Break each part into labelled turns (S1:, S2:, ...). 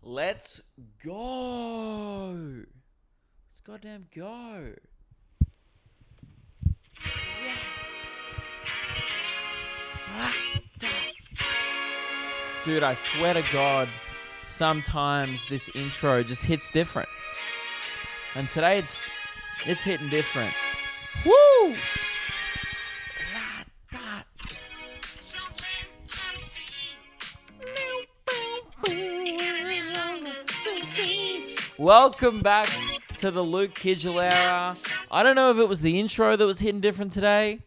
S1: Let's go. Let's goddamn go. Yes. Dude, I swear to God, sometimes this intro just hits different. And today it's hitting different. Woo! Welcome back to the Luke Kidgell Hour. I don't know if it was the intro that was hitting different today,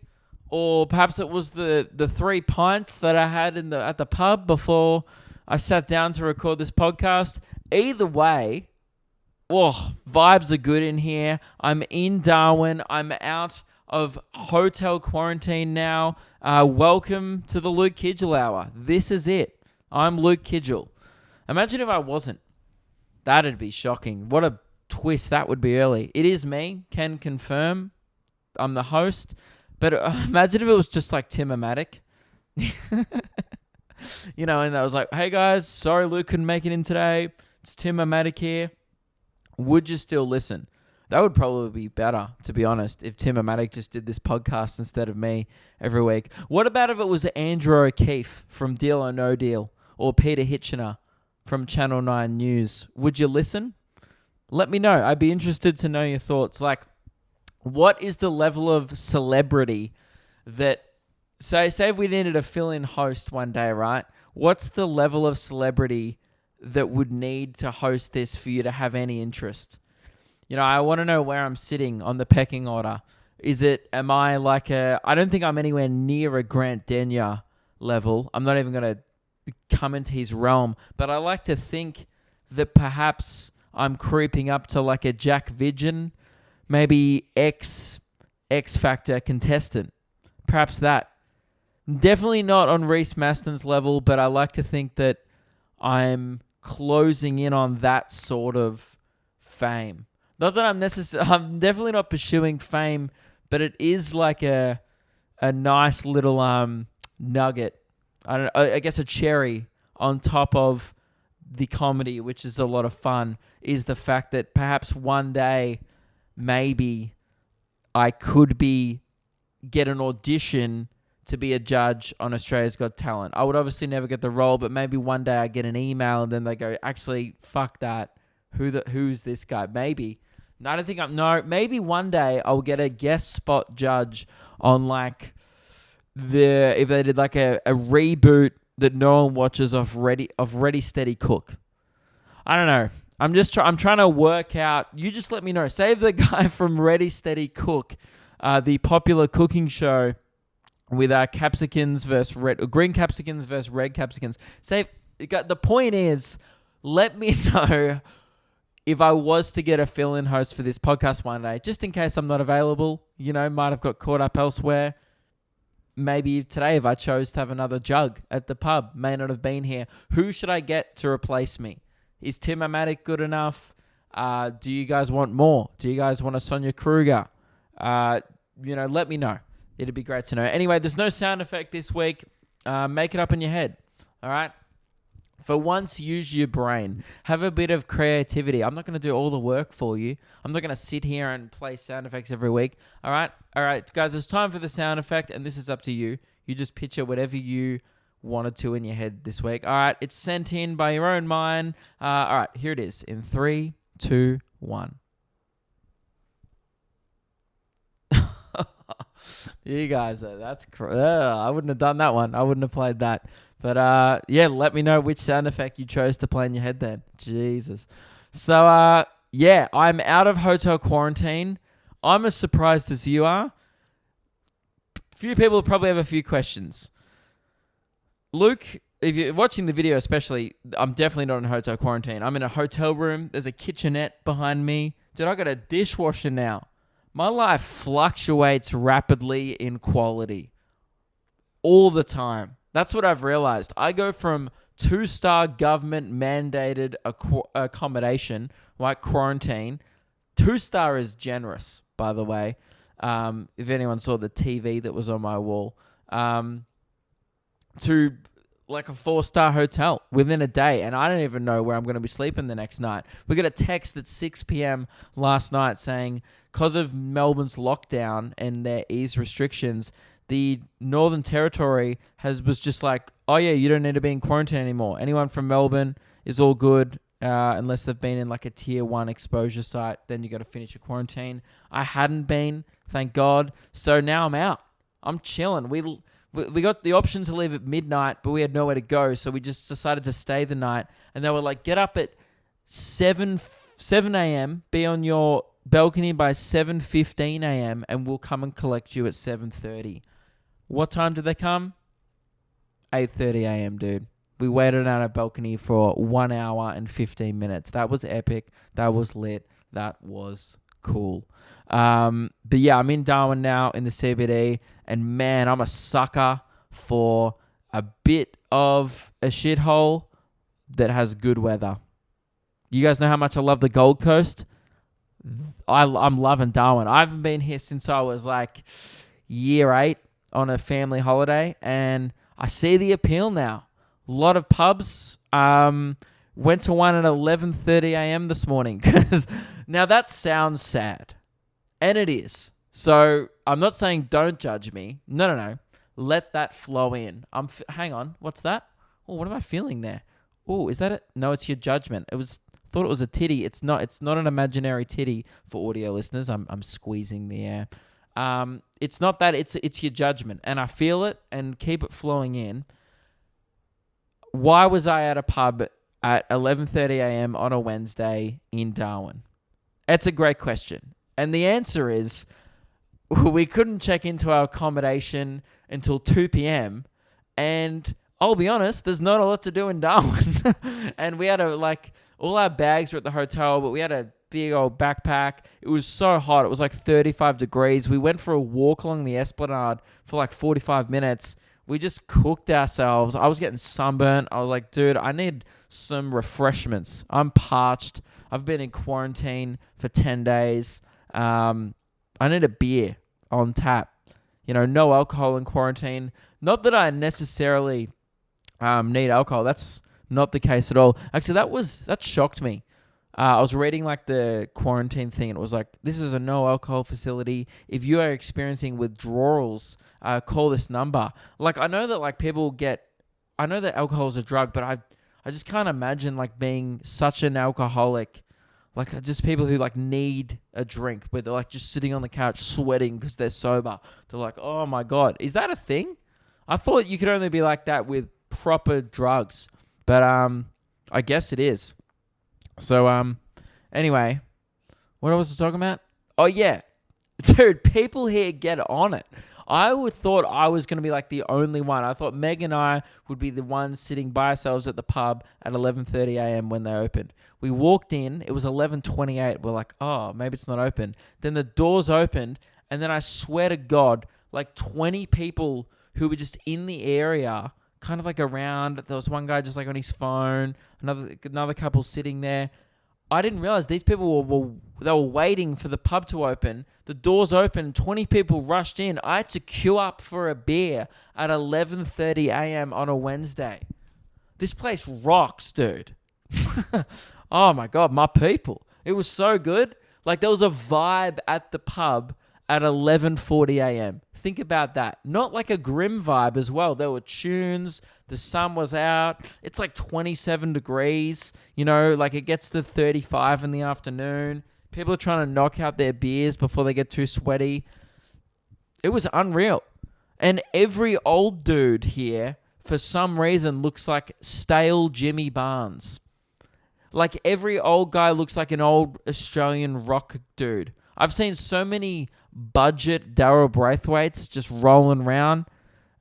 S1: or perhaps it was the 3 pints that I had at the pub before I sat down to record this podcast. Either way, vibes are good in here. I'm in Darwin. I'm out of hotel quarantine now. Welcome to the Luke Kidgell Hour. This is it. I'm Luke Kidgell. Imagine if I wasn't. That'd be shocking. What a twist that would be early. It is me, can confirm. I'm the host. But imagine if it was just like Tim-O-Matic. And I was like, hey guys, sorry Luke couldn't make it in today. It's Tim-O-Matic here. Would you still listen? That would probably be better, to be honest, if Tim-O-Matic just did this podcast instead of me every week. What about if it was Andrew O'Keefe from Deal or No Deal, or Peter Hitchener from Channel 9 News? Would you listen? Let me know. I'd be interested to know your thoughts. Like, what is the level of celebrity that... say if we needed a fill-in host one day, right? What's the level of celebrity that would need to host this for you to have any interest? I want to know where I'm sitting on the pecking order. Am I like I don't think I'm anywhere near a Grant Denyer level. I'm not even going to come into his realm, but I like to think that perhaps I'm creeping up to like a Jack Vidgen, maybe X Factor contestant. Perhaps that. Definitely not on Reese Maston's level, but I like to think that I'm closing in on that sort of fame. Not that I'm definitely not pursuing fame, but it is like a nice little nugget. I guess a cherry on top of the comedy, which is a lot of fun, is the fact that perhaps one day, maybe I could get an audition to be a judge on Australia's Got Talent. I would obviously never get the role, but maybe one day I get an email and then they go, actually, fuck that. Who's this guy? Maybe. No, I don't think maybe one day I'll get a guest spot judge on like if they did like a reboot that no one watches of Ready Steady Cook. I don't know. I'm trying to work out. You just let me know. Save the guy from Ready Steady Cook, the popular cooking show with capsicums versus green capsicums versus red capsicums. The point is, let me know if I was to get a fill-in host for this podcast one day, just in case I'm not available. Might have got caught up elsewhere. Maybe today, if I chose to have another jug at the pub, may not have been here. Who should I get to replace me? Is Tim-O-Matic good enough? Do you guys want more? Do you guys want a Sonia Kruger? Let me know. It'd be great to know. Anyway, there's no sound effect this week. Make it up in your head. All right? For once, use your brain. Have a bit of creativity. I'm not going to do all the work for you. I'm not going to sit here and play sound effects every week. All right, guys, it's time for the sound effect, and this is up to you. You just picture whatever you wanted to in your head this week. All right, it's sent in by your own mind. All right, here it is in 3, 2, 1. You guys, I wouldn't have done that one. I wouldn't have played that. But let me know which sound effect you chose to play in your head then. Jesus. So, I'm out of hotel quarantine. I'm as surprised as you are. Few people probably have a few questions. Luke, if you're watching the video especially, I'm definitely not in hotel quarantine. I'm in a hotel room. There's a kitchenette behind me. Dude, I got a dishwasher now. My life fluctuates rapidly in quality. All the time. That's what I've realized. I go from 2-star government-mandated accommodation, like quarantine. 2-star is generous, by the way. If anyone saw the TV that was on my wall. To like a 4-star hotel within a day, and I don't even know where I'm going to be sleeping the next night. We got a text at 6 p.m. last night saying, because of Melbourne's lockdown and their ease restrictions, the Northern Territory was just like, oh yeah, you don't need to be in quarantine anymore. Anyone from Melbourne is all good, unless they've been in like a tier 1 exposure site. Then you got to finish your quarantine. I hadn't been, thank God. So now I'm out. I'm chilling. We got the option to leave at midnight, but we had nowhere to go, so we just decided to stay the night. And they were like, get up at 7 a.m., be on your balcony by 7:15 a.m., and we'll come and collect you at 7:30. What time did they come? 8:30 a.m., dude. We waited on our balcony for 1 hour and 15 minutes. That was epic. That was lit. That was cool. But yeah, I'm in Darwin now in the CBD, and man, I'm a sucker for a bit of a shithole that has good weather. You guys know how much I love the Gold Coast? I'm loving Darwin. I haven't been here since I was like year 8 on a family holiday, and I see the appeal now. A lot of pubs. Went to one at 11:30 a.m. this morning. Now that sounds sad. And it is. So I'm not saying don't judge me. No. Let that flow in. Hang on. What's that? Oh, what am I feeling there? Oh, is that it? No, it's your judgment. Thought it was a titty. It's not. It's not an imaginary titty for audio listeners. I'm squeezing the air. It's not that. It's your judgment, and I feel it, and keep it flowing in. Why was I at a pub at 11:30 a.m. on a Wednesday in Darwin? It's a great question. And the answer is we couldn't check into our accommodation until 2 p.m. And I'll be honest, there's not a lot to do in Darwin. And we had all our bags were at the hotel, but we had a big old backpack. It was so hot. It was like 35 degrees. We went for a walk along the Esplanade for like 45 minutes. We just cooked ourselves. I was getting sunburnt. I was like, dude, I need some refreshments. I'm parched. I've been in quarantine for 10 days. I need a beer on tap. No alcohol in quarantine. Not that I necessarily need alcohol. That's not the case at all. Actually, that shocked me. I was reading like the quarantine thing, and it was like, this is a no alcohol facility. If you are experiencing withdrawals, call this number. Like, I know that like I know that alcohol is a drug, but I just can't imagine like being such an alcoholic, like just people who like need a drink, where they're like just sitting on the couch sweating because they're sober. They're like, oh my God, is that a thing? I thought you could only be like that with proper drugs, but I guess it is. So, anyway, what was I talking about? Oh, yeah. Dude, people here get on it. I thought I was going to be like the only one. I thought Meg and I would be the ones sitting by ourselves at the pub at 11:30 a.m. when they opened. We walked in. It was 11:28. We're like, oh, maybe it's not open. Then the doors opened, and then I swear to God, like 20 people who were just in the area, kind of like around. There was one guy just like on his phone, another couple sitting there. I didn't realize these people were waiting for the pub to open. The doors opened, 20 people rushed in. I had to queue up for a beer at 11:30 a.m. on a Wednesday. This place rocks, dude. Oh my God, my people. It was so good. Like there was a vibe at the pub at 11:40 a.m. Think about that. Not like a grim vibe as well. There were tunes. The sun was out. It's like 27 degrees. Like it gets to 35 in the afternoon. People are trying to knock out their beers before they get too sweaty. It was unreal. And every old dude here, for some reason, looks like stale Jimmy Barnes. Like every old guy looks like an old Australian rock dude. I've seen so many budget Daryl Braithwaites just rolling around,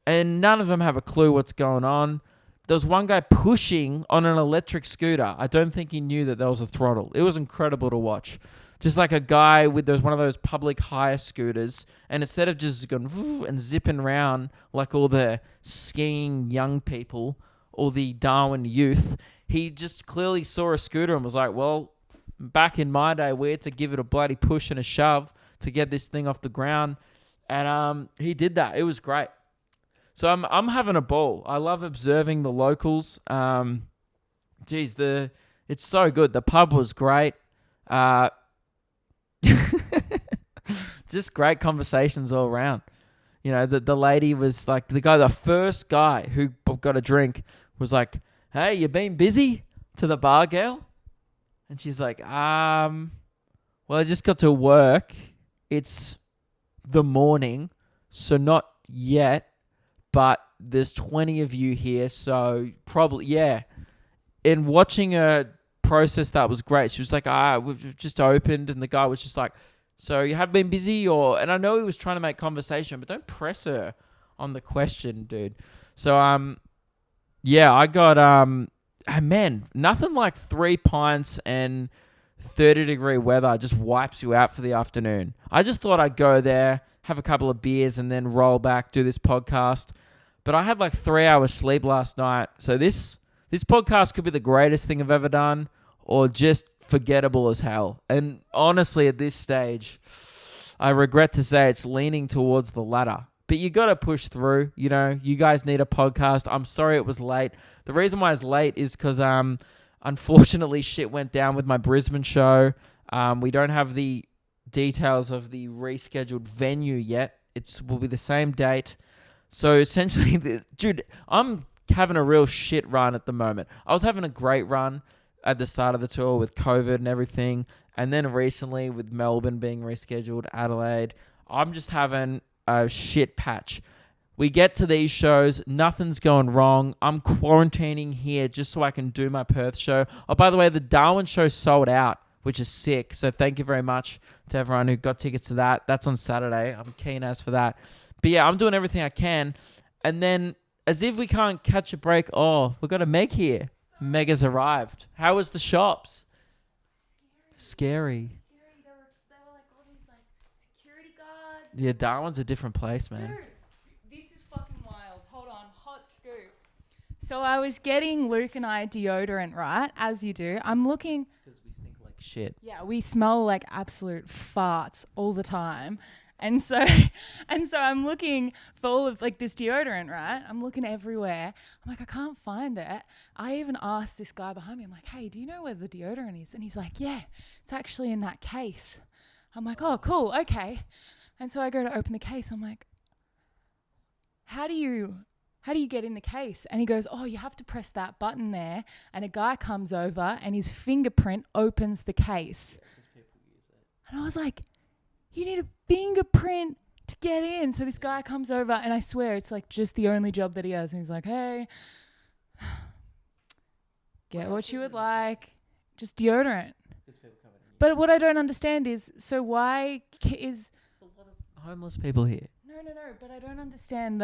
S1: and none of them have a clue what's going on. There was one guy pushing on an electric scooter. I don't think he knew that there was a throttle. It was incredible to watch. Just like a guy with one of those public hire scooters, and instead of just going and zipping around like all the skiing young people or the Darwin youth, he just clearly saw a scooter and was like, well, back in my day, we had to give it a bloody push and a shove to get this thing off the ground. And he did that. It was great. So I'm having a ball. I love observing the locals. It's so good. The pub was great. Just great conversations all around. You know, the lady was like, the first guy who got a drink was like, "Hey, you been busy?" to the bar girl. And she's like, well, I just got to work. It's the morning, so not yet, but there's 20 of you here, so probably, yeah. In watching her process, that was great. She was like, we've just opened, and the guy was just like, "So you have been busy?" And I know he was trying to make conversation, but don't press her on the question, dude. So, yeah, I got, man, nothing like 3 pints and 30-degree weather just wipes you out for the afternoon. I just thought I'd go there, have a couple of beers, and then roll back, do this podcast. But I had like 3 hours sleep last night. So this podcast could be the greatest thing I've ever done or just forgettable as hell. And honestly, at this stage, I regret to say it's leaning towards the latter. But you got to push through. You know, you guys need a podcast. I'm sorry it was late. The reason why it's late is because unfortunately shit went down with my Brisbane show. We don't have the details of the rescheduled venue yet. It will be the same date. So essentially, dude, I'm having a real shit run at the moment. I was having a great run at the start of the tour with COVID and everything. And then recently with Melbourne being rescheduled, Adelaide, I'm just having a shit patch. We get to these shows, nothing's going wrong. I'm quarantining here just so I can do my Perth show. Oh, by the way, the Darwin show sold out, which is sick. So thank you very much to everyone who got tickets to that. That's on Saturday. I'm keen as for that. But yeah, I'm doing everything I can. And then, as if we can't catch a break, we've got a Meg here. Meg has arrived. How was the shops? Scary.
S2: There were like all these like security guards.
S1: Yeah, Darwin's a different place, man.
S2: Dude, this is fucking wild. Hold on, hot scoop. So I was getting Luke and I deodorant, right? As you do. I'm looking.
S1: Because we stink like shit.
S2: Yeah, we smell like absolute farts all the time. And so I'm looking for all of like this deodorant, right? I'm looking everywhere. I'm like, I can't find it. I even asked this guy behind me, I'm like, "Hey, do you know where the deodorant is?" And he's like, "Yeah, it's actually in that case." I'm like, "Oh, cool, okay." And so I go to open the case. I'm like, how do you get in the case? And he goes, "Oh, you have to press that button there." And a guy comes over and his fingerprint opens the case. And I was like, you need a fingerprint to get in. So this guy comes over and I swear it's like just the only job that he has. And he's like, "Hey, get what you would like. Just deodorant." But what I don't understand is, so why is...
S1: There's a lot of homeless people here.
S2: No, but I don't understand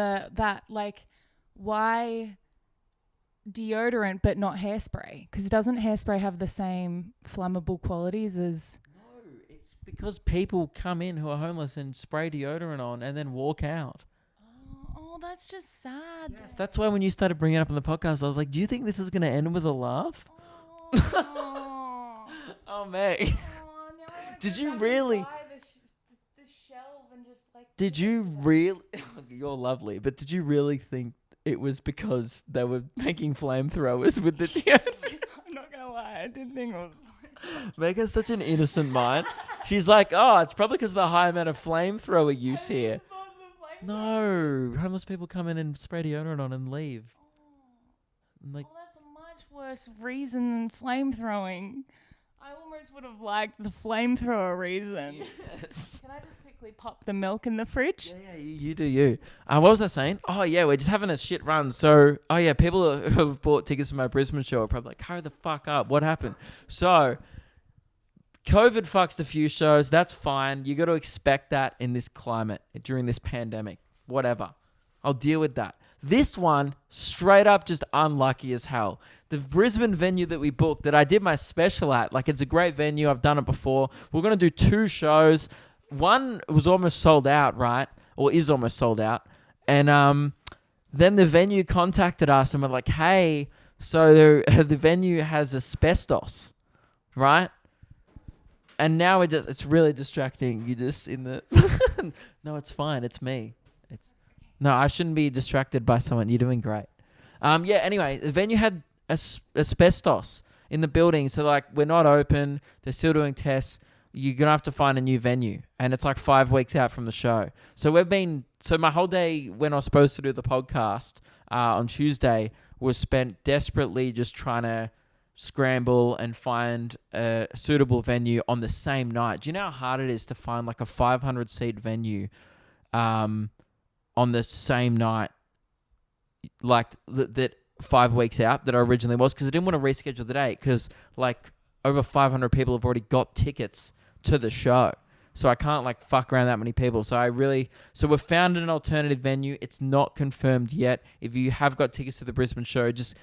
S2: why deodorant but not hairspray? Because doesn't hairspray have the same flammable qualities as...
S1: It's because people come in who are homeless and spray deodorant on and then walk out.
S2: Oh, that's just sad.
S1: Yes, that's why when you started bringing it up on the podcast, I was like, do you think this is going to end with a laugh? Oh, mate. Did you really...
S2: The shelf and just like...
S1: Did you really... You're lovely, but did you really think it was because they were making flamethrowers with the deodorant?
S2: I'm not going to lie, I did think it was...
S1: Meg has such an innocent mind. She's like, it's probably because of the high amount of flamethrower use here. No, homeless people come in and spray deodorant on and leave.
S2: That's a much worse reason than flamethrowing. I almost would have liked the flamethrower reason.
S1: Yes.
S2: Can I just quickly pop the milk in the fridge?
S1: Yeah, you do you. What was I saying? Oh, yeah, we're just having a shit run. So, people who have bought tickets to my Brisbane show are probably like, hurry the fuck up. What happened? So, COVID fucks a few shows. That's fine. You got to expect that in this climate during this pandemic. Whatever. I'll deal with that. This one, straight up just unlucky as hell. The Brisbane venue that we booked, that I did my special at, like it's a great venue. I've done it before. We're going to do 2 shows. One was almost sold out, right? Or is almost sold out. And then the venue contacted us and we're like, hey, so the venue has asbestos, right? And now it's really distracting. You just in the... No, it's fine. It's me. No, I shouldn't be distracted by someone. You're doing great. Yeah, anyway, the venue had asbestos in the building. So, like, we're not open. They're still doing tests. You're going to have to find a new venue. And it's like 5 weeks out from the show. So, my whole day when I was supposed to do the podcast on Tuesday was spent desperately just trying to scramble and find a suitable venue on the same night. Do you know how hard it is to find like a 500-seat venue on the same night, like that 5 weeks out that I originally was? Because I didn't want to reschedule the date because like over 500 people have already got tickets to the show. So I can't like fuck around that many people. So we've found an alternative venue. It's not confirmed yet. If you have got tickets to the Brisbane show, just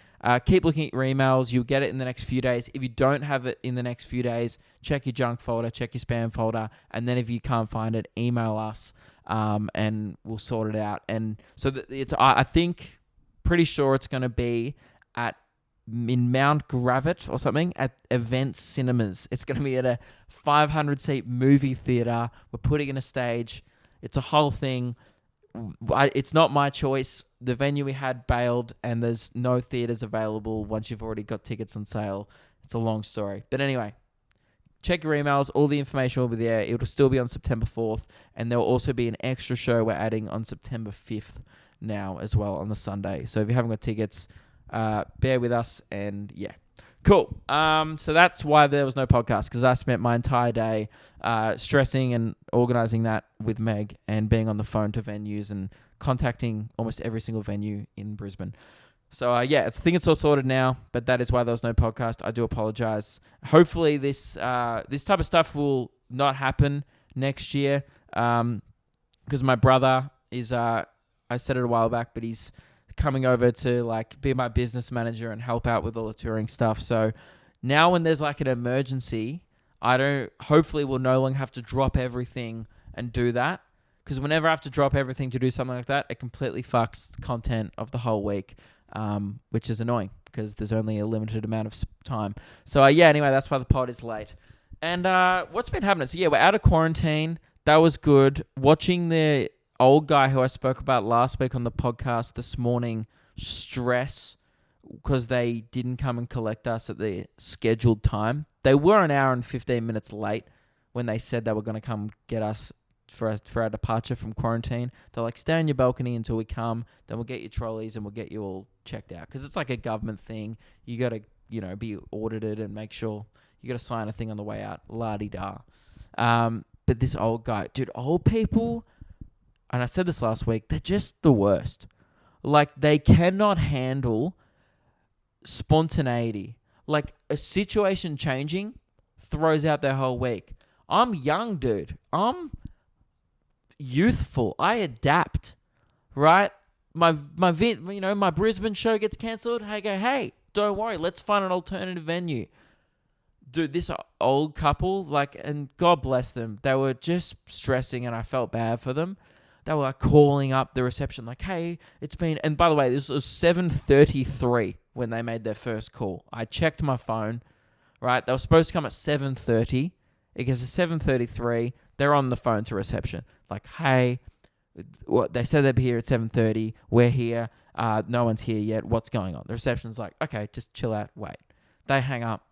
S1: keep looking at your emails. You'll get it in the next few days. If you don't have it in the next few days, check your junk folder, check your spam folder. And then if you can't find it, email us and we'll sort it out. And so I think pretty sure it's going to be in Mount Gravett or something at Event Cinemas. It's going to be at a 500-seat movie theater. We're putting in a stage. It's a whole thing. It's not my choice. The venue we had bailed and there's no theaters available once you've already got tickets on sale. It's a long story. But anyway, check your emails. All the information will be there. It'll still be on September 4th. And there will also be an extra show we're adding on September 5th now as well on the Sunday. So if you haven't got tickets, bear with us, and yeah, cool. So that's why there was no podcast, because I spent my entire day stressing and organizing that with Meg and being on the phone to venues and contacting almost every single venue in Brisbane. So I think it's all sorted now, but that is why there was no podcast. I do apologize. Hopefully this type of stuff will not happen next year, because my brother is I said it a while back, but he's coming over to like be my business manager and help out with all the touring stuff. So now when there's like an emergency, hopefully we'll no longer have to drop everything and do that. Because whenever I have to drop everything to do something like that, it completely fucks the content of the whole week, which is annoying because there's only a limited amount of time. So anyway, that's why the pod is late. And what's been happening? So we're out of quarantine. That was good. Watching the old guy who I spoke about last week on the podcast this morning stress because they didn't come and collect us at the scheduled time. They were an hour and 15 minutes late when they said they were going to come get us for our departure from quarantine. They're like, stay on your balcony until we come, then we'll get your trolleys and we'll get you all checked out. Because it's like a government thing. You got to, be audited and make sure you got to sign a thing on the way out. La-di-da. But this old guy, dude, old people, and I said this last week, they're just the worst. Like, they cannot handle spontaneity. Like, a situation changing throws out their whole week. I'm young, dude. I'm youthful. I adapt, right? My Brisbane show gets cancelled. I go, hey, don't worry. Let's find an alternative venue. Dude, this old couple, and God bless them, they were just stressing and I felt bad for them. They were calling up the reception like, hey, it's been... And by the way, this was 7:33 when they made their first call. I checked my phone, right? They were supposed to come at 7:30. It gets to 7:33. They're on the phone to reception. Like, hey, they said they'd be here at 7:30. We're here. No one's here yet. What's going on? The reception's like, okay, just chill out. Wait. They hang up.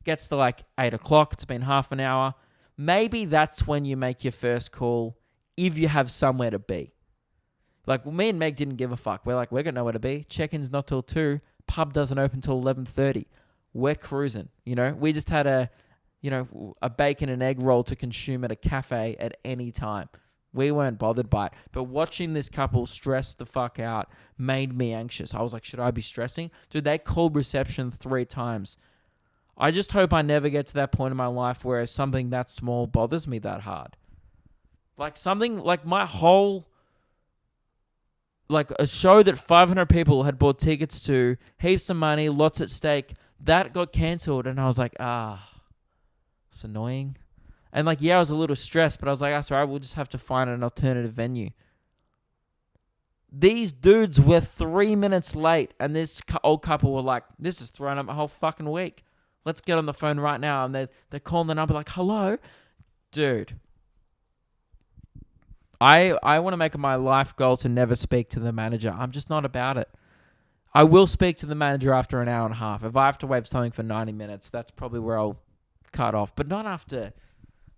S1: Gets to 8 o'clock. It's been half an hour. Maybe that's when you make your first call if you have somewhere to be. Me and Meg didn't give a fuck. We're like, we're going to know where to be. Check-in's not till 2. Pub doesn't open till 11:30. We're cruising, We just had a bacon and egg roll to consume at a cafe at any time. We weren't bothered by it. But watching this couple stress the fuck out made me anxious. I was like, should I be stressing? Dude, they called reception 3 times. I just hope I never get to that point in my life where something that small bothers me that hard. My whole... a show that 500 people had bought tickets to, heaps of money, lots at stake, that got cancelled. And I was like, it's annoying. And I was a little stressed, but I was like, that's all right, we'll just have to find an alternative venue. These dudes were 3 minutes late, and this old couple were like, this is throwing up my whole fucking week. Let's get on the phone right now. And they're calling the number like, hello? Dude. I want to make it my life goal to never speak to the manager. I'm just not about it. I will speak to the manager after an hour and a half. If I have to wait for something for 90 minutes, that's probably where I'll cut off. But not after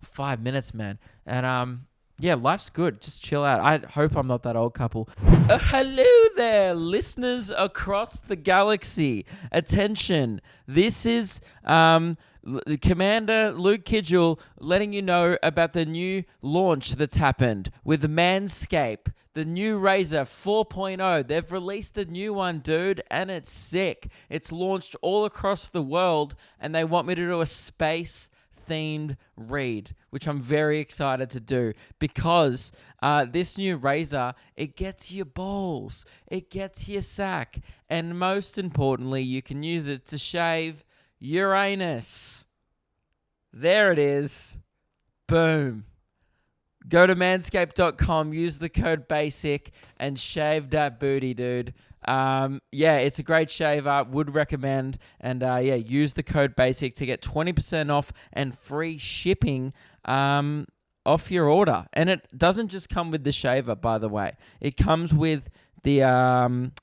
S1: 5 minutes, man. And yeah, life's good. Just chill out. I hope I'm not that old couple. Hello there, listeners across the galaxy. Attention. This is Commander Luke Kidgell letting you know about the new launch that's happened with Manscaped. The new Razor 4.0. They've released a new one, dude, and it's sick. It's launched all across the world, and they want me to do a space-themed read, which I'm very excited to do because this new razor, it gets your balls, it gets your sack, and most importantly, you can use it to shave Uranus. There it is. Boom. Go to manscaped.com, use the code BASIC, and shave that booty, dude. Yeah, it's a great shaver. Would recommend. And yeah, use the code BASIC to get 20% off and free shipping off your order. And it doesn't just come with the shaver, by the way. It comes with I'm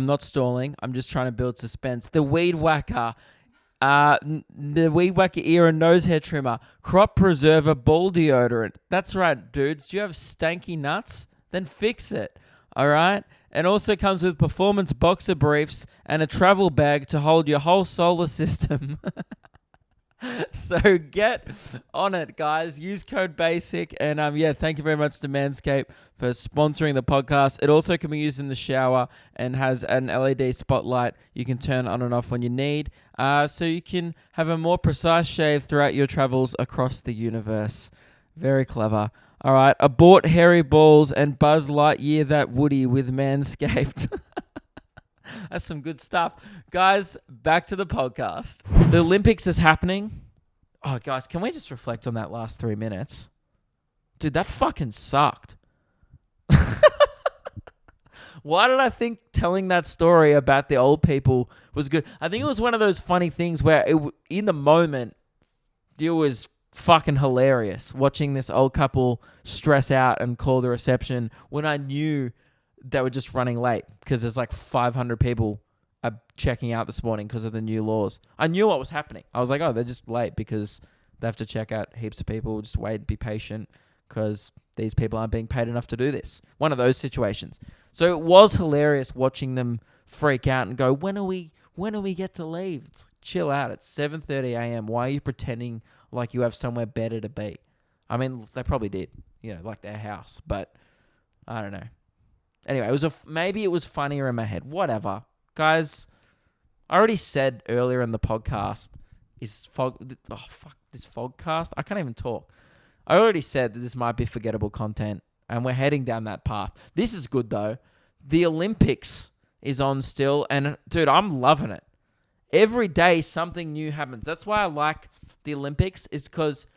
S1: not stalling. I'm just trying to build suspense. The Weed Whacker. The Weed Whacker ear and nose hair trimmer, crop preserver, ball deodorant. That's right, dudes. Do you have stanky nuts? Then fix it. All right. And also comes with performance boxer briefs and a travel bag to hold your whole solar system. So get on it, guys. Use code BASIC. And yeah, thank you very much to Manscaped for sponsoring the podcast. It also can be used in the shower and has an LED spotlight you can turn on and off when you need. So you can have a more precise shave throughout your travels across the universe. Very clever. All right. Abort hairy balls and Buzz Lightyear that Woody with Manscaped. That's some good stuff. Guys, back to the podcast. The Olympics is happening. Oh, guys, can we just reflect on that last 3 minutes? Dude, that fucking sucked. Why did I think telling that story about the old people was good? I think it was one of those funny things where in the moment, it was fucking hilarious watching this old couple stress out and call the reception when I knew they were just running late because there's like 500 people are checking out this morning because of the new laws. I knew what was happening. I was like, oh, they're just late because they have to check out heaps of people. Just wait, be patient because these people aren't being paid enough to do this. One of those situations. So it was hilarious watching them freak out and go, when do we get to leave? It's like, chill out. It's 7:30 a.m. Why are you pretending like you have somewhere better to be? I mean, they probably did, like their house, but I don't know. Anyway, maybe it was funnier in my head. Whatever. Guys, I already said earlier in the podcast, this fogcast? I can't even talk. I already said that this might be forgettable content, and we're heading down that path. This is good, though. The Olympics is on still, and, dude, I'm loving it. Every day, something new happens. That's why I like the Olympics, is because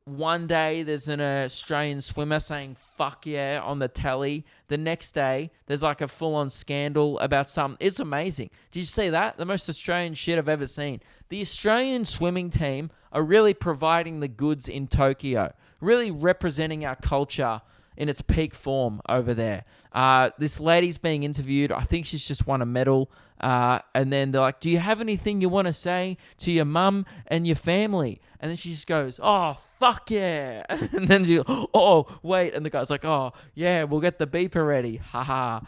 S1: one day there's an Australian swimmer saying fuck yeah on the telly. The next day there's like a full-on scandal about something. It's amazing. Did you see that? The most Australian shit I've ever seen. The Australian swimming team are really providing the goods in Tokyo, really representing our culture in its peak form over there. This lady's being interviewed. I think she's just won a medal. And then they're like, do you have anything you want to say to your mum and your family? And then she just goes, oh, fuck yeah. And then she goes, oh, wait. And the guy's like, oh, yeah, we'll get the beeper ready. Haha.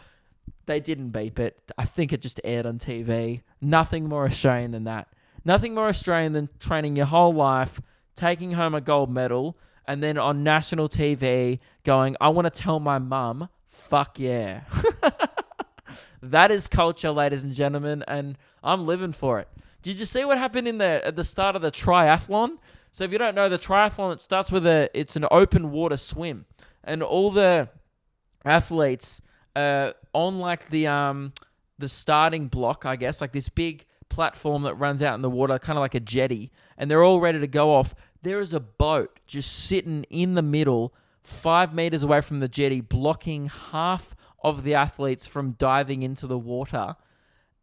S1: They didn't beep it. I think it just aired on TV. Nothing more Australian than that. Nothing more Australian than training your whole life, taking home a gold medal, and then on national TV going, I want to tell my mum, fuck yeah. That is culture, ladies and gentlemen, and I'm living for it. Did you see what happened at the start of the triathlon? So if you don't know, the triathlon, it starts with it's an open water swim, and all the athletes on like the starting block, I guess, like this big platform that runs out in the water, kind of like a jetty, and they're all ready to go off. There is a boat just sitting in the middle, 5 meters away from the jetty, blocking half of the athletes from diving into the water.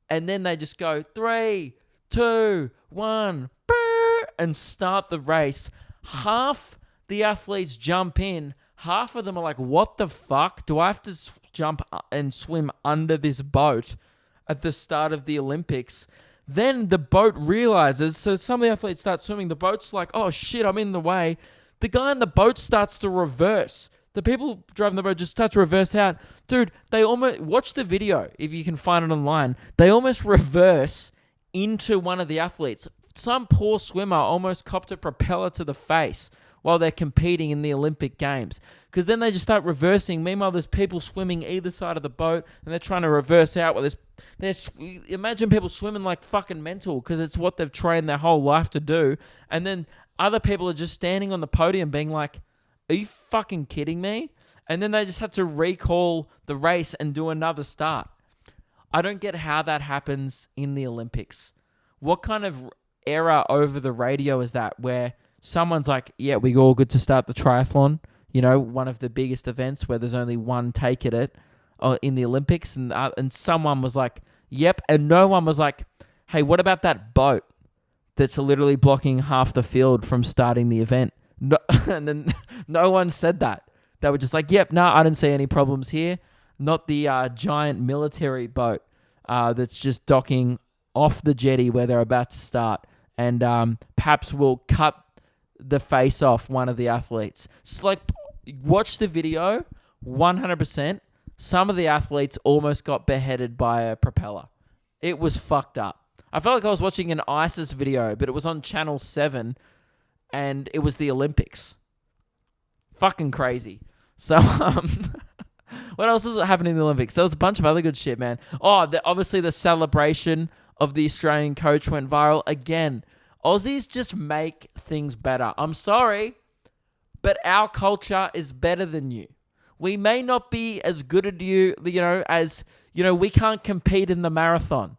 S1: And then they just go 3, 2, 1, and start the race. Half the athletes jump in. Half of them are like, what the fuck? Do I have to jump and swim under this boat at the start of the Olympics? Then the boat realizes, so some of the athletes start swimming. The boat's like, oh shit, I'm in the way. The guy in the boat starts to reverse. The people driving the boat just start to reverse out. Dude, they almost, watch the video if you can find it online. They almost reverse into one of the athletes. Some poor swimmer almost copped a propeller to the face while they're competing in the Olympic Games. Because then they just start reversing. Meanwhile, there's people swimming either side of the boat and they're trying to reverse out. Imagine people swimming like fucking mental because it's what they've trained their whole life to do. And then other people are just standing on the podium being like, are you fucking kidding me? And then they just had to recall the race and do another start. I don't get how that happens in the Olympics. What kind of error over the radio is that where someone's like, yeah, we all good to start the triathlon, one of the biggest events where there's only one take at it in the Olympics. And someone was like, yep. And no one was like, hey, what about that boat that's literally blocking half the field from starting the event? No, and then no one said that. They were just like, yep, no, I didn't see any problems here. Not the giant military boat that's just docking off the jetty where they're about to start. And perhaps will cut the face off one of the athletes. So watch the video, 100%. Some of the athletes almost got beheaded by a propeller. It was fucked up. I felt like I was watching an ISIS video, but it was on Channel 7. And it was the Olympics. Fucking crazy. So, what else is happening in the Olympics? There was a bunch of other good shit, man. Oh, obviously the celebration of the Australian coach went viral. Again, Aussies just make things better. I'm sorry, but our culture is better than you. We may not be as good at you, as, we can't compete in the marathon.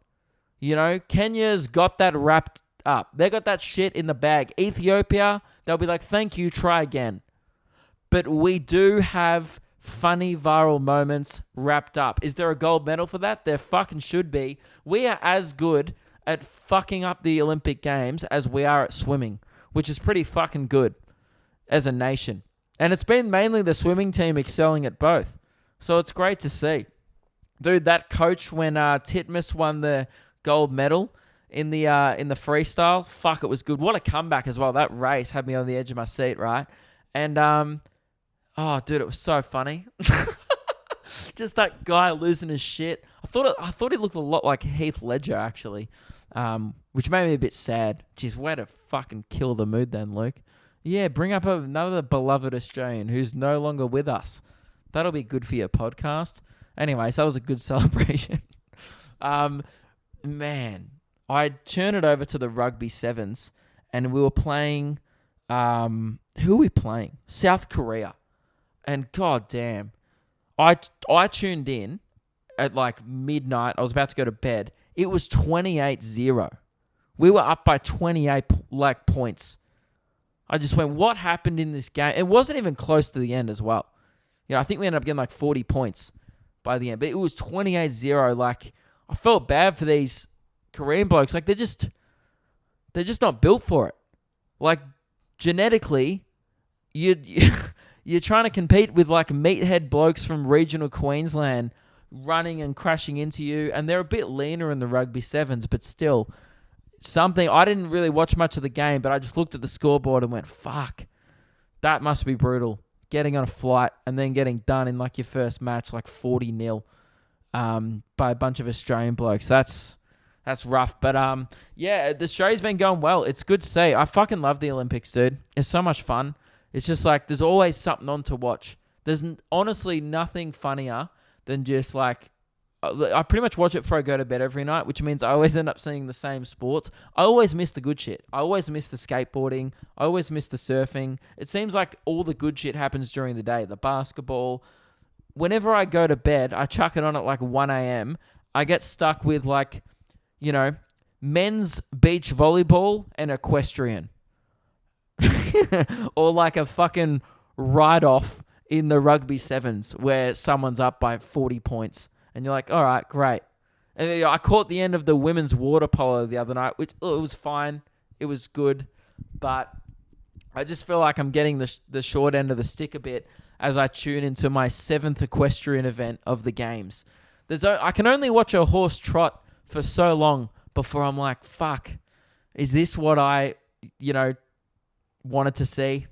S1: Kenya's got that wrapped up. They got that shit in the bag. Ethiopia, they'll be like, thank you, try again. But we do have funny viral moments wrapped up. Is there a gold medal for that? There fucking should be. We are as good at fucking up the Olympic Games as we are at swimming, which is pretty fucking good as a nation. And it's been mainly the swimming team excelling at both. So it's great to see. Dude, that coach when Titmus won the gold medal in the freestyle, fuck, it was good. What a comeback as well. That race had me on the edge of my seat, right? And oh, dude, it was so funny. Just that guy losing his shit. I thought he looked a lot like Heath Ledger actually, which made me a bit sad. Jeez, way to fucking kill the mood then, Luke. Yeah, bring up another beloved Australian who's no longer with us. That'll be good for your podcast. Anyways, that was a good celebration. Man. I turned it over to the rugby sevens and we were playing, who were we playing? South Korea. And goddamn, I tuned in at like midnight. I was about to go to bed. It was 28-0. We were up by 28 points. I just went, what happened in this game? It wasn't even close to the end as well. I think we ended up getting like 40 points by the end. But it was 28-0. Like, I felt bad for these Korean blokes. Like, they're just not built for it. Like, genetically, you're trying to compete with like meathead blokes from regional Queensland running and crashing into you, and they're a bit leaner in the rugby sevens, but still something. I didn't really watch much of the game, but I just looked at the scoreboard and went, fuck, that must be brutal. Getting on a flight and then getting done in like your first match like 40-0 by a bunch of Australian blokes. That's rough. But yeah, the Australia's been going well. It's good to see. I fucking love the Olympics, dude. It's so much fun. It's just like there's always something on to watch. There's honestly nothing funnier than just like, I pretty much watch it before I go to bed every night, which means I always end up seeing the same sports. I always miss the good shit. I always miss the skateboarding. I always miss the surfing. It seems like all the good shit happens during the day. The basketball. Whenever I go to bed, I chuck it on at like 1 a.m. I get stuck with like, men's beach volleyball and equestrian. Or like a fucking write-off in the rugby sevens where someone's up by 40 points. And you're like, all right, great. And I caught the end of the women's water polo the other night, which it was fine. It was good. But I just feel like I'm getting the short end of the stick a bit as I tune into my 7th equestrian event of the games. I can only watch a horse trot for so long before I'm like, fuck, is this what I, wanted to see?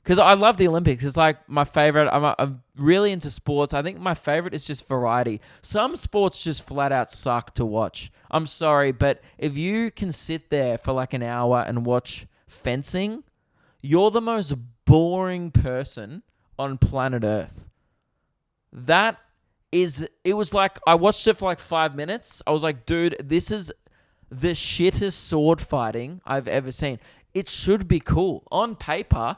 S1: Because I love the Olympics. It's like my favorite. I'm really into sports. I think my favorite is just variety. Some sports just flat out suck to watch. I'm sorry, but if you can sit there for like an hour and watch fencing, you're the most boring person on planet Earth. It was like, I watched it for like 5 minutes. I was like, dude, this is the shittest sword fighting I've ever seen. It should be cool. On paper,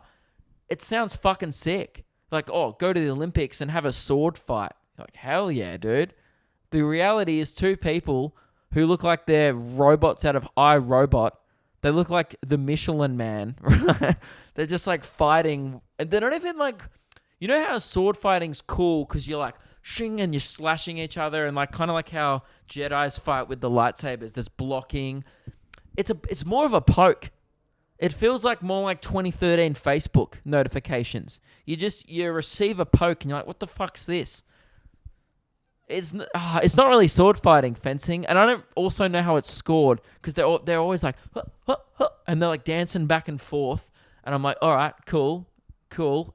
S1: it sounds fucking sick. Like, oh, go to the Olympics and have a sword fight. Like, hell yeah, dude. The reality is 2 people who look like they're robots out of iRobot. They look like the Michelin Man. They're just like fighting. And they're not even like, you know how sword fighting's cool because you're like, shing, and you're slashing each other, and like kind of like how Jedis fight with the lightsabers. There's blocking. It's more of a poke. It feels like more like 2013 Facebook notifications. You receive a poke and you're like, what the fuck's this? It's not really sword fighting, fencing, and I don't also know how it's scored because they're always like, huh, huh, huh, and they're like dancing back and forth, and I'm like, all right, cool,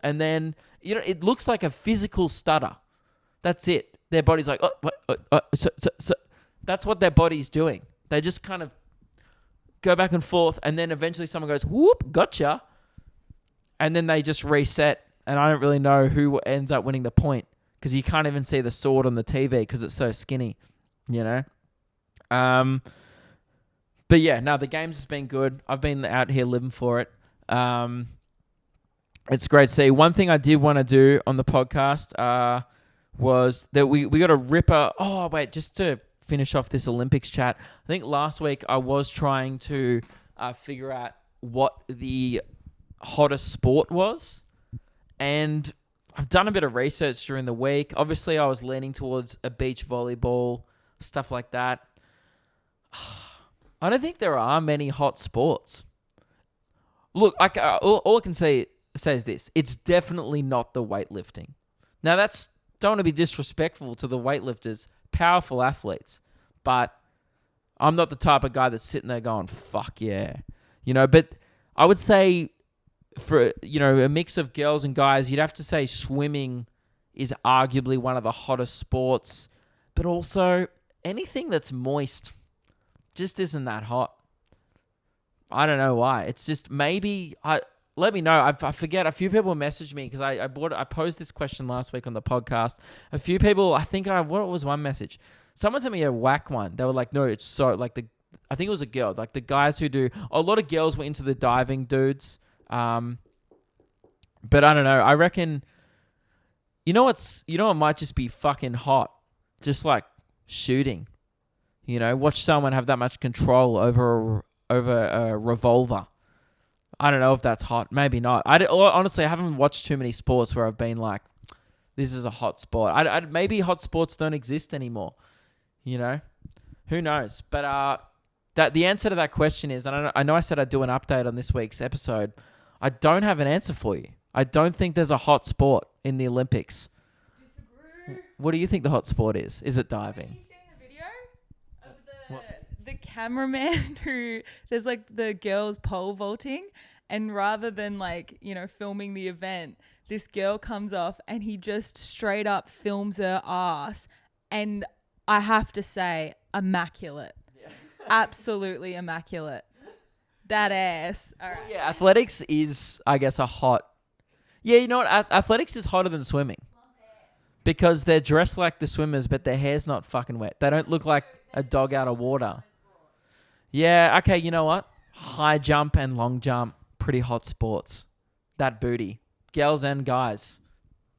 S1: and then it looks like a physical stutter. That's it. Their body's like, so. That's what their body's doing. They just kind of go back and forth, and then eventually someone goes, whoop, gotcha. And then they just reset, and I don't really know who ends up winning the point because you can't even see the sword on the TV because it's so skinny, But yeah, no, the games has been good. I've been out here living for it. It's great to see. One thing I did want to do on the podcast was that we got a ripper. Oh, wait, just to finish off this Olympics chat. I think last week I was trying to figure out what the hottest sport was. And I've done a bit of research during the week. Obviously, I was leaning towards a beach volleyball, stuff like that. I don't think there are many hot sports. Look, all I can say is this. It's definitely not the weightlifting. Now, don't want to be disrespectful to the weightlifters, powerful athletes, but I'm not the type of guy that's sitting there going, fuck yeah. But I would say for, a mix of girls and guys, you'd have to say swimming is arguably one of the hottest sports, but also anything that's moist just isn't that hot. I don't know why. It's just maybe let me know. I forget. A few people messaged me because I posed this question last week on the podcast. A few people, what was one message? Someone sent me a whack one. They were like, no, it's so, like I think it was a girl. Like the guys who do, a lot of girls were into the diving dudes. But I don't know. I reckon, what might just be fucking hot? Just like shooting. Watch someone have that much control over a revolver. I don't know if that's hot. Maybe not. Honestly, I haven't watched too many sports where I've been like, this is a hot sport. Maybe hot sports don't exist anymore. Who knows? But the answer to that question is, and I know I said I'd do an update on this week's episode. I don't have an answer for you. I don't think there's a hot sport in the Olympics. Disagree. What do you think the hot sport is? Is it diving?
S2: Have you seen the video of the cameraman who there's like the girls pole vaulting, and rather than filming the event, this girl comes off and he just straight up films her ass, and I have to say, immaculate. Yeah. Absolutely immaculate. That ass. All right.
S1: Yeah, athletics is, I guess, a hot. Yeah, you know what? Athletics is hotter than swimming. Because they're dressed like the swimmers, but their hair's not fucking wet. They don't look like a dog out of water. Yeah, okay, you know what? High jump and long jump, pretty hot sports. That booty. Girls and guys.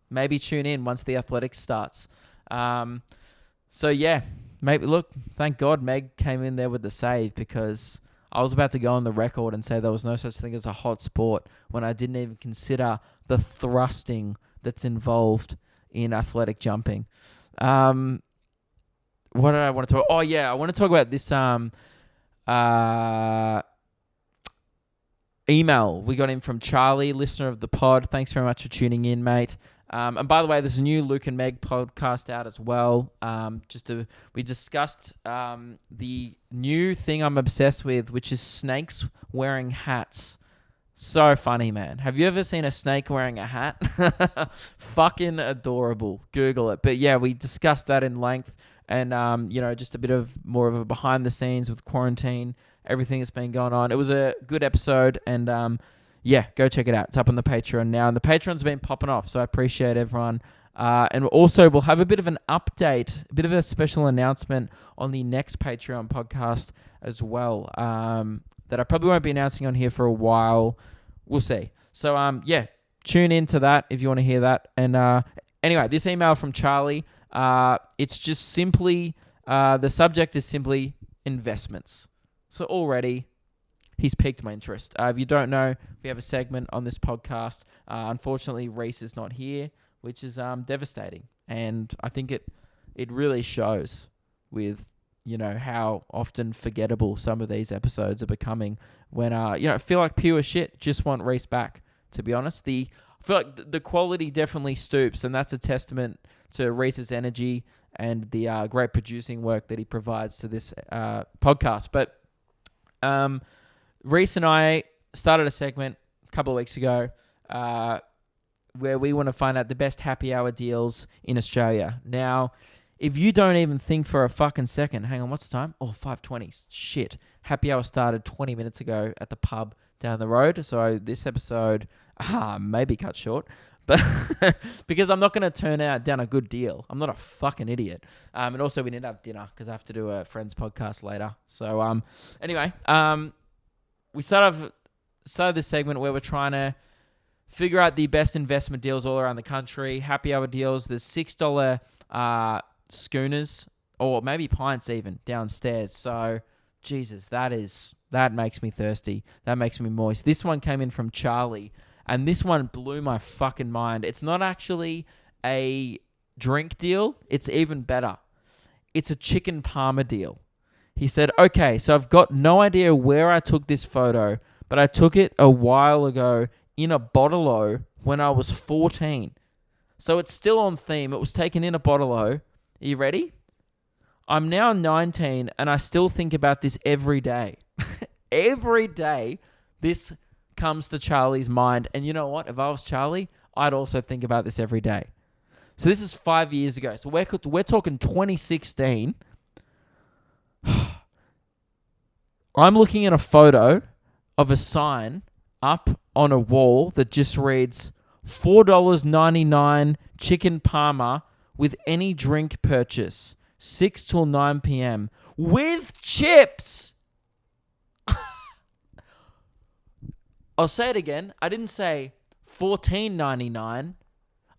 S1: Maybe tune in once the athletics starts. So yeah, maybe look, thank God Meg came in there with the save, because I was about to go on the record and say there was no such thing as a hot sport when I didn't even consider the thrusting that's involved in athletic jumping. What did I want to talk? Oh yeah, I want to talk about this email we got in from Charlie, listener of the pod. Thanks very much for tuning in, mate. And by the way, there's a new Luke and Meg podcast out as well. We discussed the new thing I'm obsessed with, which is snakes wearing hats. So funny, man. Have you ever seen a snake wearing a hat? Fucking adorable. Google it. But yeah, we discussed that in length, and just a bit of more of a behind the scenes with quarantine, everything that's been going on. It was a good episode, and go check it out. It's up on the Patreon now, and the Patreon's been popping off, so I appreciate everyone. And also, we'll have a bit of an update, a bit of a special announcement on the next Patreon podcast as well, that I probably won't be announcing on here for a while. We'll see. So, tune in to that if you want to hear that. And anyway, this email from Charlie, it's just simply, the subject is simply investments. So already, he's piqued my interest. If you don't know, we have a segment on this podcast. Unfortunately, Reese is not here, which is devastating. And I think it really shows with, how often forgettable some of these episodes are becoming when, I feel like pure shit. Just want Reese back, to be honest. I feel like the quality definitely stoops, and that's a testament to Reese's energy and the great producing work that he provides to this podcast. But Reese and I started a segment a couple of weeks ago where we want to find out the best happy hour deals in Australia. Now, if you don't even think for a fucking second, hang on, what's the time? 5:20. Shit. Happy hour started 20 minutes ago at the pub down the road. So this episode, maybe cut short. But because I'm not going to turn down a good deal. I'm not a fucking idiot. And also we need to have dinner because I have to do a friend's podcast later. So anyway, we started this segment where we're trying to figure out the best investment deals all around the country. Happy hour deals. There's $6 schooners, or maybe pints even, downstairs. So, Jesus, that makes me thirsty. That makes me moist. This one came in from Charlie, and this one blew my fucking mind. It's not actually a drink deal. It's even better. It's a chicken parma deal. He said, okay, so I've got no idea where I took this photo, but I took it a while ago in a bottle-o when I was 14. So it's still on theme. It was taken in a bottle-o. Are you ready? I'm now 19 and I still think about this every day. Every day this comes to Charlie's mind. And you know what? If I was Charlie, I'd also think about this every day. So this is 5 years ago. So we're talking 2016. I'm looking at a photo of a sign up on a wall that just reads $4.99 chicken parma with any drink purchase, 6 till 9 p.m. with chips. I'll say it again. I didn't say $14.99.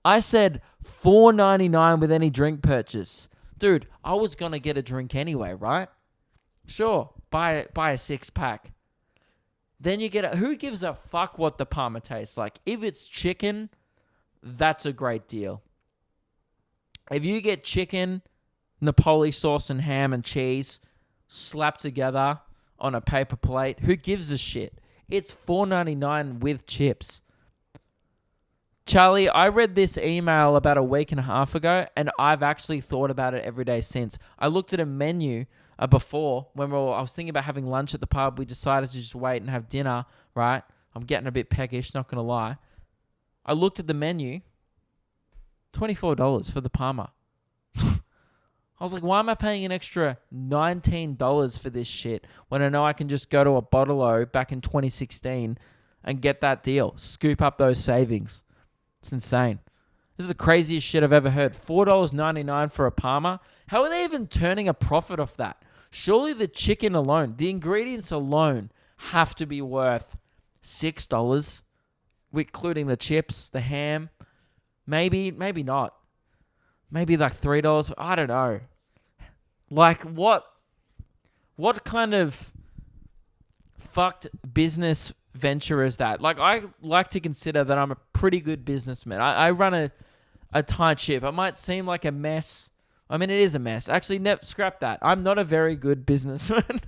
S1: I said $4.99 with any drink purchase. Dude, I was going to get a drink anyway, right? Sure, buy a six-pack. Then you get who gives a fuck what the parma tastes like? If it's chicken, that's a great deal. If you get chicken, Napoli sauce and ham and cheese slapped together on a paper plate, who gives a shit? It's $4.99 with chips. Charlie, I read this email about a week and a half ago, and I've actually thought about it every day since. I looked at a menu before when I was thinking about having lunch at the pub. We decided to just wait and have dinner, right? I'm getting a bit peckish, not going to lie. I looked at the menu, $24 for the parma. I was like, why am I paying an extra $19 for this shit when I know I can just go to a bottle-o back in 2016 and get that deal, scoop up those savings? It's insane. This is the craziest shit I've ever heard. $4.99 for a parma? How are they even turning a profit off that? Surely the chicken alone, the ingredients alone, have to be worth $6, including the chips, the ham. Maybe not. Maybe like $3. I don't know. Like what kind of fucked business venture is that? Like, I like to consider that I'm a pretty good businessman. I run a tight ship. It might seem like a mess. I mean, it is a mess. Actually, scrap that. I'm not a very good businessman.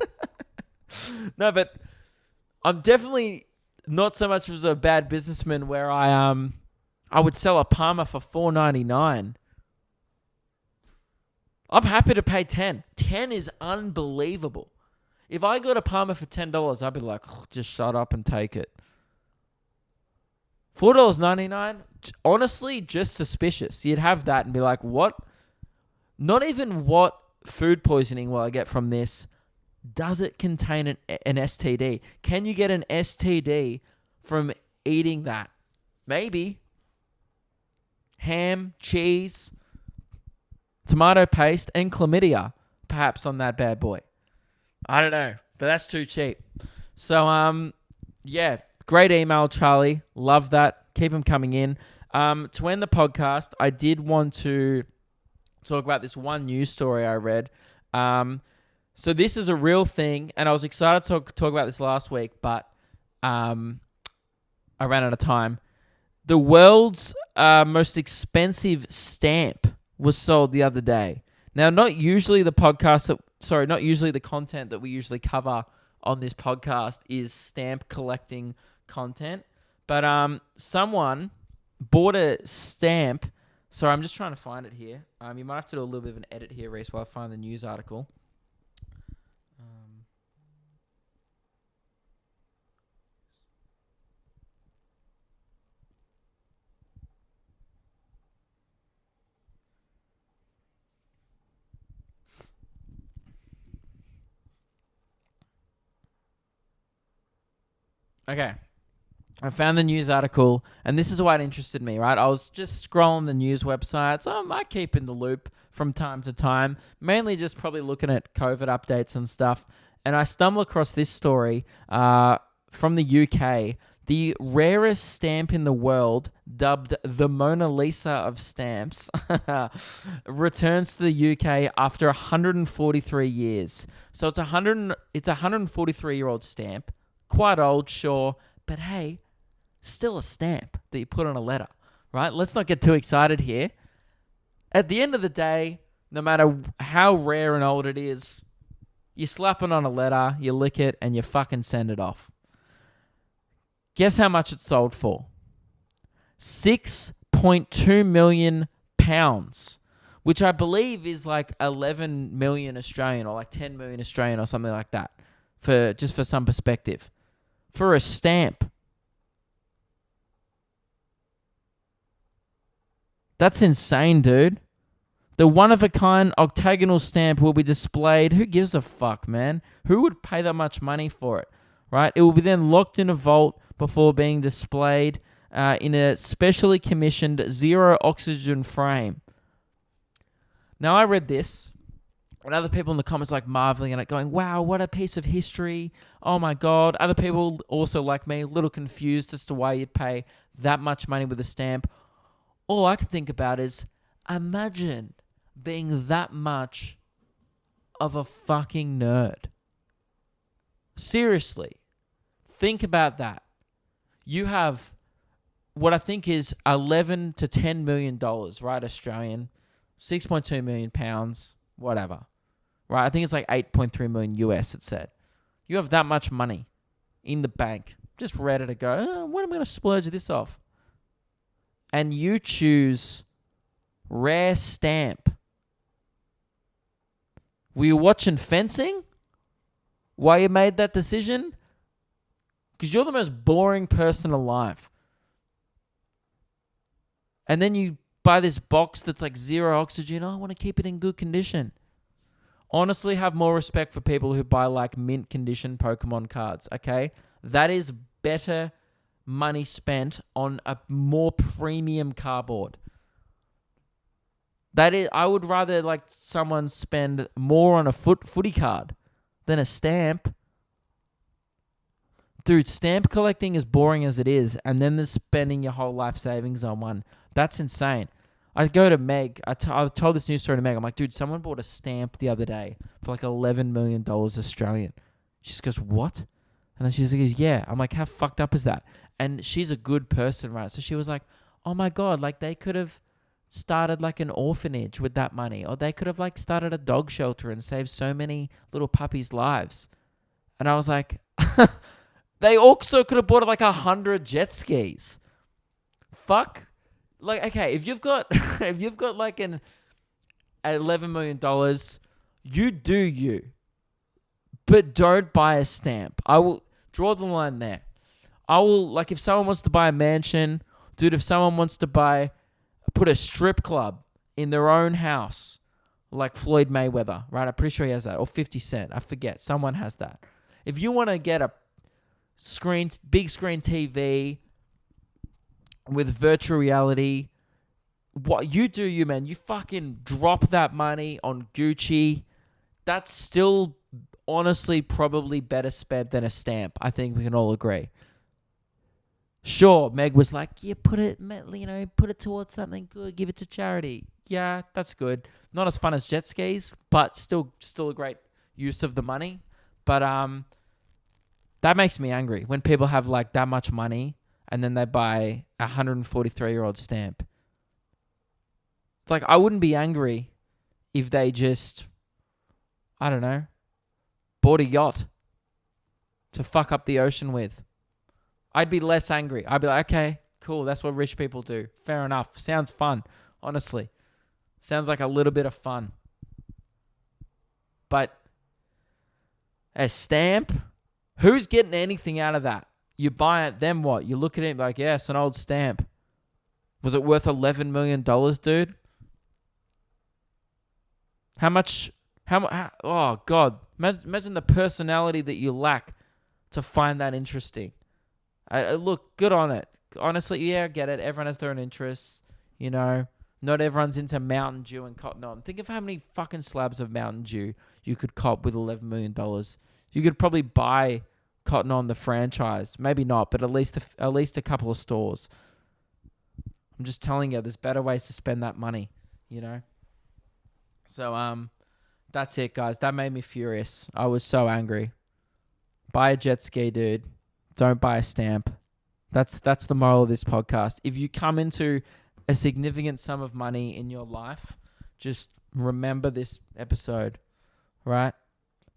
S1: No, but I'm definitely not so much as a bad businessman where I would sell a parma for $4.99. I'm happy to pay 10. 10 is unbelievable. If I got a parma for $10, I'd be like, oh, just shut up and take it. $4.99, honestly, just suspicious. You'd have that and be like, what? Not even what food poisoning will I get from this. Does it contain an STD? Can you get an STD from eating that? Maybe. Ham, cheese, tomato paste, and chlamydia, perhaps, on that bad boy. I don't know, but that's too cheap. So, yeah, great email, Charlie. Love that. Keep them coming in. To end the podcast, I did want to talk about this one news story I read. So this is a real thing, and I was excited to talk about this last week, but I ran out of time. The world's most expensive stamp was sold the other day. Now, not usually the content that we usually cover on this podcast is stamp collecting content, but someone bought a stamp. Sorry, I'm just trying to find it here. You might have to do a little bit of an edit here, Reese, while I find the news article. Okay. I found the news article, and this is why it interested me, right? I was just scrolling the news websites. I keep in the loop from time to time, mainly just probably looking at COVID updates and stuff. And I stumbled across this story from the UK. The rarest stamp in the world, dubbed the Mona Lisa of stamps, returns to the UK after 143 years. So it's a 143-year-old stamp. Quite old, sure, but hey, still a stamp that you put on a letter, right? Let's not get too excited here. At the end of the day, no matter how rare and old it is, you slap it on a letter, you lick it, and you fucking send it off. Guess how much it sold for? 6.2 million pounds, which I believe is like 11 million Australian or like 10 million Australian or something like that, for some perspective. For a stamp. That's insane, dude. The one-of-a-kind octagonal stamp will be displayed. Who gives a fuck, man? Who would pay that much money for it, right? It will be then locked in a vault before being displayed in a specially commissioned zero-oxygen frame. Now, I read this, and other people in the comments like marveling at it, going, wow, what a piece of history. Oh my God. Other people also like me, a little confused as to why you'd pay that much money with a stamp. All I can think about is, imagine being that much of a fucking nerd. Seriously. Think about that. You have what I think is 11 to $10 million, right, Australian? 6.2 million pounds, whatever. Right, I think it's like 8.3 million US, it said. You have that much money in the bank, just ready to go. When am I going to splurge this off? And you choose rare stamp. Were you watching fencing while you made that decision? Because you're the most boring person alive. And then you buy this box that's like zero oxygen. Oh, I want to keep it in good condition. Honestly, have more respect for people who buy like mint condition Pokemon cards, okay? That is better money spent on a more premium cardboard. That is, I would rather like someone spend more on a footy card than a stamp. Dude, stamp collecting is boring as it is, and then there's spending your whole life savings on one. That's insane. I go to Meg. I told this news story to Meg. I'm like, dude, someone bought a stamp the other day for like $11 million Australian. She just goes, what? And then she goes, yeah. I'm like, how fucked up is that? And she's a good person, right? So she was like, oh my God, like they could have started like an orphanage with that money, or they could have like started a dog shelter and saved so many little puppies' lives. And I was like, They also could have bought like 100 jet skis. Fuck. Like, okay, if you've got like an $11 million, you do you. But don't buy a stamp. I will draw the line there. I will, like, if someone wants to buy a mansion, dude, if someone wants to put a strip club in their own house, like Floyd Mayweather, right? I'm pretty sure he has that. Or 50 Cent. I forget. Someone has that. If you want to get a big screen TV with virtual reality, what you do, you, man, you fucking drop that money on Gucci. That's still honestly probably better spent than a stamp. I think we can all agree. Sure, Meg was like, yeah, put it towards something good, give it to charity. Yeah, that's good. Not as fun as jet skis, but still a great use of the money. But that makes me angry when people have like that much money and then they buy a 143-year-old stamp. It's like, I wouldn't be angry if they just, I don't know, bought a yacht to fuck up the ocean with. I'd be less angry. I'd be like, okay, cool. That's what rich people do. Fair enough. Sounds fun, honestly. Sounds like a little bit of fun. But a stamp, who's getting anything out of that? You buy it, then what? You look at it like, yeah, it's an old stamp. Was it worth $11 million, dude? How much? Oh, God. Imagine the personality that you lack to find that interesting. Look, good on it. Honestly, yeah, I get it. Everyone has their own interests. You know, not everyone's into Mountain Dew and Cotton On. Think of how many fucking slabs of Mountain Dew you could cop with $11 million. You could probably buy Cotton On the franchise. Maybe not, but at least a couple of stores. I'm just telling you, there's better ways to spend that money, you know? So, that's it, guys. That made me furious. I was so angry. Buy a jet ski, dude. Don't buy a stamp. That's the moral of this podcast. If you come into a significant sum of money in your life, just remember this episode, right?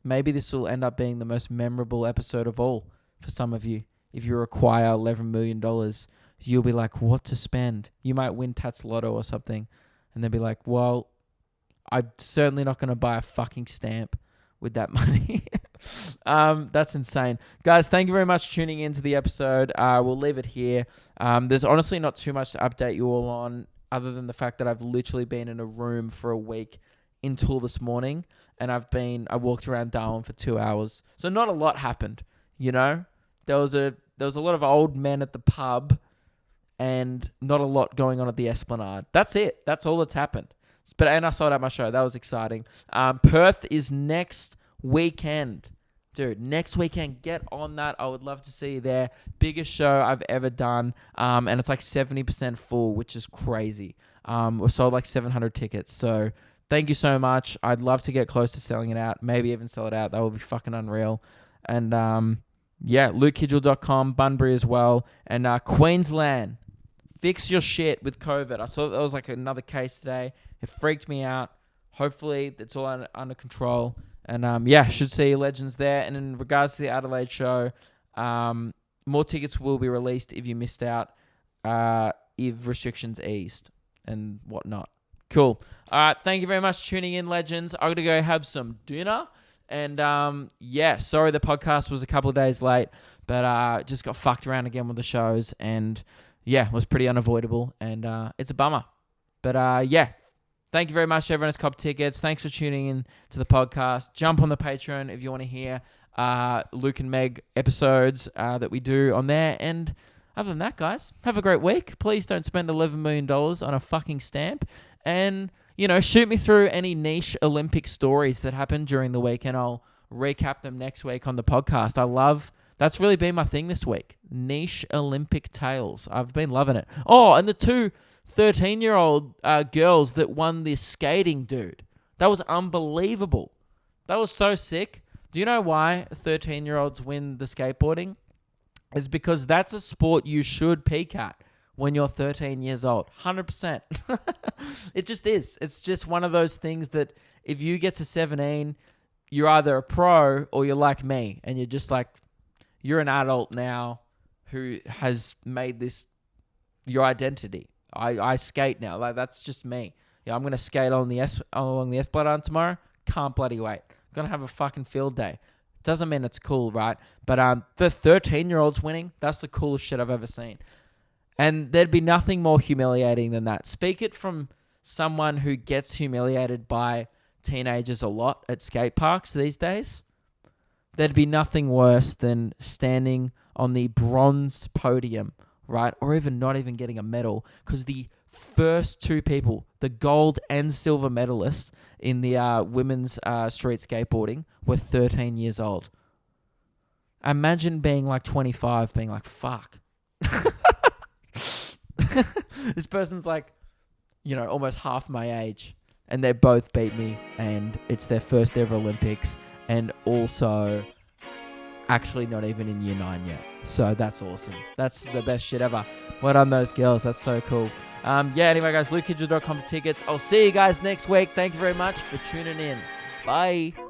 S1: Maybe this will end up being the most memorable episode of all for some of you. If you acquire $11 million, you'll be like, what to spend? You might win Tats Lotto or something, and they'll be like, well, I'm certainly not going to buy a fucking stamp with that money. That's insane. Guys, thank you very much for tuning into the episode. We'll leave it here. There's honestly not too much to update you all on other than the fact that I've literally been in a room for a week until this morning, and I walked around Darwin for 2 hours. So not a lot happened, you know? There was a lot of old men at the pub and not a lot going on at the Esplanade. That's it. That's all that's happened. And I sold out my show. That was exciting. Perth is next weekend. Dude, next weekend, get on that. I would love to see you there. Biggest show I've ever done. And it's like 70% full, which is crazy. We sold like 700 tickets. So thank you so much. I'd love to get close to selling it out. Maybe even sell it out. That would be fucking unreal. And yeah, LukeKidgell.com, Bunbury as well. And Queensland, fix your shit with COVID. I saw that was like another case today. It freaked me out. Hopefully it's all under control. And yeah, should see legends there. And in regards to the Adelaide show, more tickets will be released if you missed out, if restrictions eased and whatnot. Cool. All right, thank you very much for tuning in, legends. I'm gonna go have some dinner. And yeah, sorry the podcast was a couple of days late, but just got fucked around again with the shows, and yeah, it was pretty unavoidable, and it's a bummer. But yeah. Thank you very much to everyone who's copped tickets. Thanks for tuning in to the podcast. Jump on the Patreon if you want to hear Luke and Meg episodes that we do on there. And other than that, guys, have a great week. Please don't spend $11 million on a fucking stamp. And, you know, shoot me through any niche Olympic stories that happened during the week, and I'll recap them next week on the podcast. That's really been my thing this week. Niche Olympic tales. I've been loving it. Oh, and the two 13-year-old girls that won this skating, dude. That was unbelievable. That was so sick. Do you know why 13-year-olds win the skateboarding? It's because that's a sport you should peak at when you're 13 years old. 100%. It just is. It's just one of those things that if you get to 17, you're either a pro or you're like me, and you're just like, you're an adult now who has made this your identity. I skate now. Like, that's just me. Yeah, I'm gonna skate along the Esplanade tomorrow. Can't bloody wait. Gonna have a fucking field day. Doesn't mean it's cool, right? But the 13-year-olds winning, that's the coolest shit I've ever seen. And there'd be nothing more humiliating than that. Speak it from someone who gets humiliated by teenagers a lot at skate parks these days. There'd be nothing worse than standing on the bronze podium, right? Or even not even getting a medal, because the first two people, the gold and silver medalists in the women's street skateboarding, were 13 years old. Imagine being like 25, being like, fuck. This person's like, almost half my age, and they both beat me, and it's their first ever Olympics, and also actually not even in year 9 yet. So that's awesome. That's the best shit ever. Well done, those girls. That's so cool. Anyway, guys, LukeKidgell.com for tickets. I'll see you guys next week. Thank you very much for tuning in. Bye.